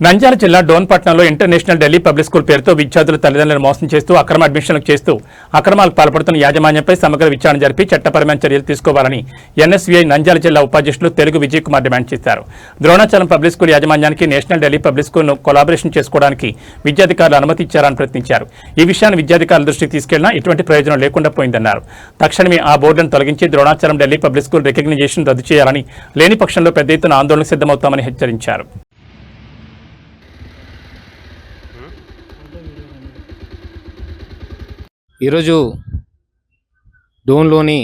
నంద్యాల జిల్లా డోన్పట్నంలో international Delhi public school పేరుతో విద్యార్థుల తల్లిదండ్రులను మోసం చేస్తూ అక్రమ అడ్మిషన్లకు చేస్తూ అక్రమాలకు పాల్పడుతున్న యాజమాన్యంపై సమగ్ర విచారణ జరిపి చట్టపరమైన చర్యలు తీసుకోవాలని ఎన్ఎస్వీఐ నంద్యాల జిల్లా ఉపాధ్యక్షులు తెలుగు విజయ్ కుమార్ డిమాండ్ చేశారు. ద్రోణాచలం పబ్లిక్ స్కూల్ యాజమాన్యానికి నేషనల్ ఢిల్లీ పబ్లిక్ స్కూల్ను కొలాబరేషన్ చేసుకోవడానికి విద్యాధికారులు అనుమతి ఇచ్చారని ప్రశ్నించారు. ఈ విషయాన్ని విద్యాధికారుల దృష్టికి తీసుకెళ్లినా ఎటువంటి ప్రయోజనం లేకుండా పోయిందన్నారు. తక్షణమే ఆ బోర్డులను తొలగించి Dronachalam Delhi public school recognition రద్దు చేయాలని, లేని పక్షంలో పెద్ద ఎత్తున ఆందోళనకు సిద్ధమవుతామని హెచ్చరించారు. ఈరోజు డోన్లోని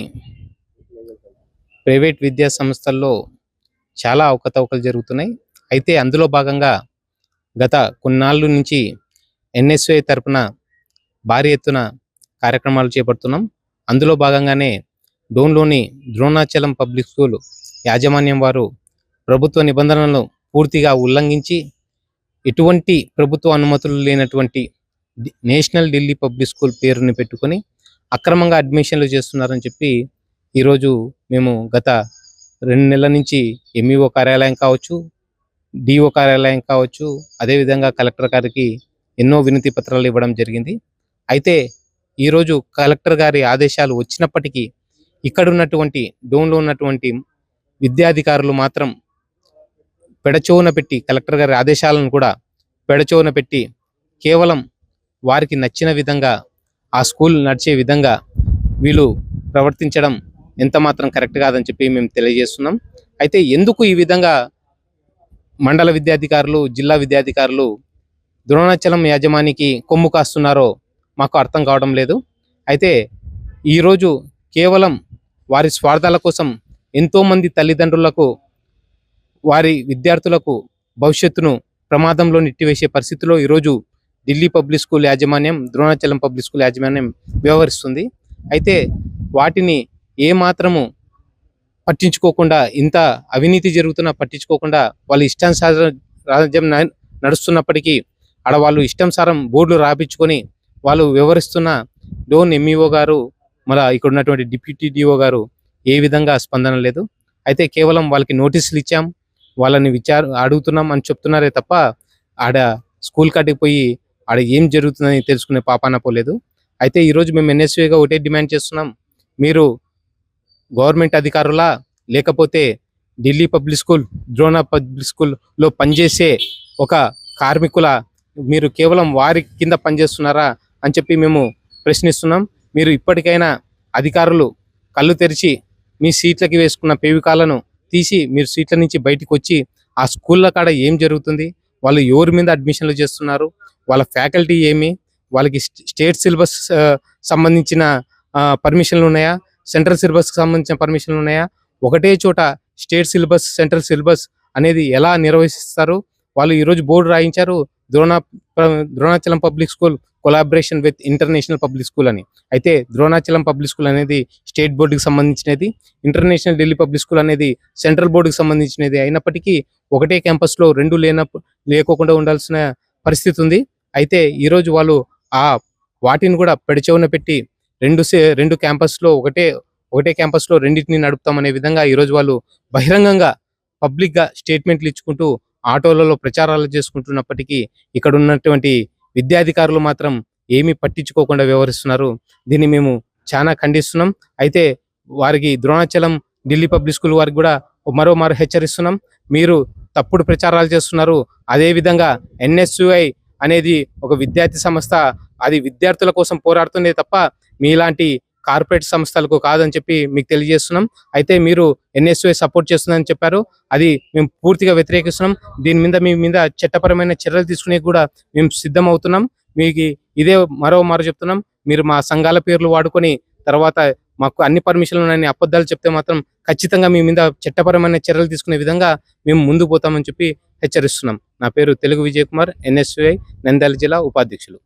ప్రైవేట్ విద్యా సంస్థల్లో చాలా అవకతవకలు జరుగుతున్నాయి. అయితే అందులో భాగంగా గత కొన్నాళ్ళ నుంచి ఎన్ఎస్వై తరపున భారీ ఎత్తున కార్యక్రమాలు చేపడుతున్నాం. అందులో భాగంగానే డోన్లోని ద్రోణాచలం పబ్లిక్ స్కూల్ యాజమాన్యం వారు ప్రభుత్వ నిబంధనలను పూర్తిగా ఉల్లంఘించి ఎటువంటి ప్రభుత్వ అనుమతులు లేనటువంటి నేషనల్ ఢిల్లీ పబ్లిక్ స్కూల్ పేరుని పెట్టుకొని అక్రమంగా అడ్మిషన్లు చేస్తున్నారని చెప్పి ఈరోజు మేము గత 2 నెలల నుంచి ఎంఈఓ కార్యాలయం కావచ్చు, డిఓ కార్యాలయం కావచ్చు, అదేవిధంగా కలెక్టర్ గారికి ఎన్నో వినతి పత్రాలు ఇవ్వడం జరిగింది. అయితే ఈరోజు కలెక్టర్ గారి ఆదేశాలు వచ్చినప్పటికీ ఇక్కడ ఉన్నటువంటి డోన్లో ఉన్నటువంటి విద్యాధికారులు మాత్రం పెడచోన పెట్టి, కలెక్టర్ గారి ఆదేశాలను కూడా పెడచోన పెట్టి కేవలం వారికి నచ్చిన విధంగా ఆ స్కూల్ నడిచే విధంగా వీళ్ళు ప్రవర్తించడం ఎంత మాత్రం కరెక్ట్ కాదని చెప్పి మేము తెలియజేస్తున్నాం. అయితే ఎందుకు ఈ విధంగా మండల విద్యాధికారులు, జిల్లా విద్యాధికారులు ద్రోణాచలం యాజమానికి కొమ్ము కాస్తున్నారో మాకు అర్థం కావడం లేదు. అయితే ఈరోజు కేవలం వారి స్వార్థాల కోసం ఎంతోమంది తల్లిదండ్రులకు, వారి విద్యార్థులకు భవిష్యత్తును ప్రమాదంలో నెట్టివేసే పరిస్థితిలో ఈరోజు ఢిల్లీ పబ్లిక్ స్కూల్ యాజమాన్యం, ద్రోణాచలం పబ్లిక్ స్కూల్ యాజమాన్యం వ్యవహరిస్తుంది. అయితే వాటిని ఏమాత్రము పట్టించుకోకుండా, ఇంత అవినీతి జరుగుతున్నా పట్టించుకోకుండా వాళ్ళు ఇష్టానుసారం నడుస్తున్నప్పటికీ ఆడ వాళ్ళు ఇష్టానుసారం బోర్డులు రాపించుకొని వాళ్ళు వ్యవహరిస్తున్న డోన్ ఎంఈఓ గారు, మన ఇక్కడ ఉన్నటువంటి డిప్యూటీ డిఓ గారు ఏ విధంగా స్పందన లేదు. అయితే కేవలం వాళ్ళకి నోటీసులు ఇచ్చాం, వాళ్ళని అడుగుతున్నాం అని చెప్తున్నారే తప్ప ఆడ స్కూల్ కాటికి పోయి ఆడ ఏం జరుగుతుందని తెలుసుకునే పాపాన పోలేదు. అయితే ఈరోజు మేము ఎన్ఎస్వీగా ఒకటే డిమాండ్ చేస్తున్నాం, మీరు గవర్నమెంట్ అధికారులా లేకపోతే Delhi public school, Drona public స్కూల్లో పనిచేసే ఒక కార్మికుల, మీరు కేవలం వారి కింద పనిచేస్తున్నారా అని చెప్పి మేము ప్రశ్నిస్తున్నాం. మీరు ఇప్పటికైనా అధికారులు కళ్ళు తెరిచి మీ సీట్లకి వేసుకున్న పేవికాలను తీసి మీరు సీట్ల నుంచి బయటకు వచ్చి ఆ స్కూళ్ళ కాడ ఏం జరుగుతుంది, వాళ్ళు ఎవరి మీద అడ్మిషన్లు చేస్తున్నారు, వాళ్ళ ఫ్యాకల్టీ ఏమి, వాళ్ళకి స్టేట్ సిలబస్ సంబంధించిన పర్మిషన్లు ఉన్నాయా, సెంట్రల్ సిలబస్కి సంబంధించిన పర్మిషన్లు ఉన్నాయా, ఒకటే చోట స్టేట్ సిలబస్, సెంట్రల్ సిలబస్ అనేది ఎలా నిర్వహిస్తారు. వాళ్ళు ఈరోజు బోర్డు రాయించారు, Dronachalam public school collaboration with international public school అని. అయితే ద్రోణాచలం పబ్లిక్ స్కూల్ అనేది స్టేట్ బోర్డుకి సంబంధించినది, ఇంటర్నేషనల్ ఢిల్లీ పబ్లిక్ స్కూల్ అనేది సెంట్రల్ బోర్డుకి సంబంధించినది అయినప్పటికీ ఒకటే క్యాంపస్లో రెండు లేకోకుండా ఉండాల్సిన పరిస్థితి ఉంది. అయితే ఈరోజు వాళ్ళు వాటిని కూడా పెడచెవున పెట్టి రెండు క్యాంపస్లో ఒకటే క్యాంపస్లో రెండింటిని నడుపుతామనే విధంగా ఈరోజు వాళ్ళు బహిరంగంగా పబ్లిక్గా స్టేట్మెంట్లు ఇచ్చుకుంటూ ఆటోలలో ప్రచారాలు చేసుకుంటున్నప్పటికీ ఇక్కడ ఉన్నటువంటి విద్యాధికారులు మాత్రం ఏమీ పట్టించుకోకుండా వ్యవహరిస్తున్నారు. దీన్ని మేము చాలా ఖండిస్తున్నాం. అయితే వారికి ద్రోణాచలం ఢిల్లీ పబ్లిక్ స్కూల్ వారికి కూడా మరో హెచ్చరిస్తున్నాం, మీరు తప్పుడు ప్రచారాలు చేస్తున్నారు. అదేవిధంగా ఎన్ఎస్యుఐ అనేది ఒక విద్యార్థి సంస్థ, అది విద్యార్థుల కోసం పోరాడుతుంది తప్ప మీలాంటి కార్పొరేట్ సంస్థలకు కాదని చెప్పి మీకు తెలియజేస్తున్నాం. అయితే మీరు ఎన్ఎస్యుఐ సపోర్ట్ చేస్తుందని చెప్పారు, అది మేము పూర్తిగా వ్యతిరేకిస్తున్నాం. దీని మీద మీ మీద చట్టపరమైన చర్యలు తీసుకునే కూడా మేము సిద్ధమవుతున్నాం. మీకు ఇదే మరో చెప్తున్నాం, మీరు మా సంఘాల పేర్లు వాడుకొని తర్వాత మాకు అన్ని పర్మిషన్లు ఉన్నాయని అబద్ధాలు చెప్తే మాత్రం ఖచ్చితంగా మీ మీద చట్టపరమైన చర్యలు తీసుకునే విధంగా మేము ముందుకు పోతామని చెప్పి హెచ్చరిస్తున్నాం. నా పేరు తెలుగు విజయ్ కుమార్, ఎన్ఎస్వై నంద్యాల జిల్లా ఉపాధ్యక్షులు.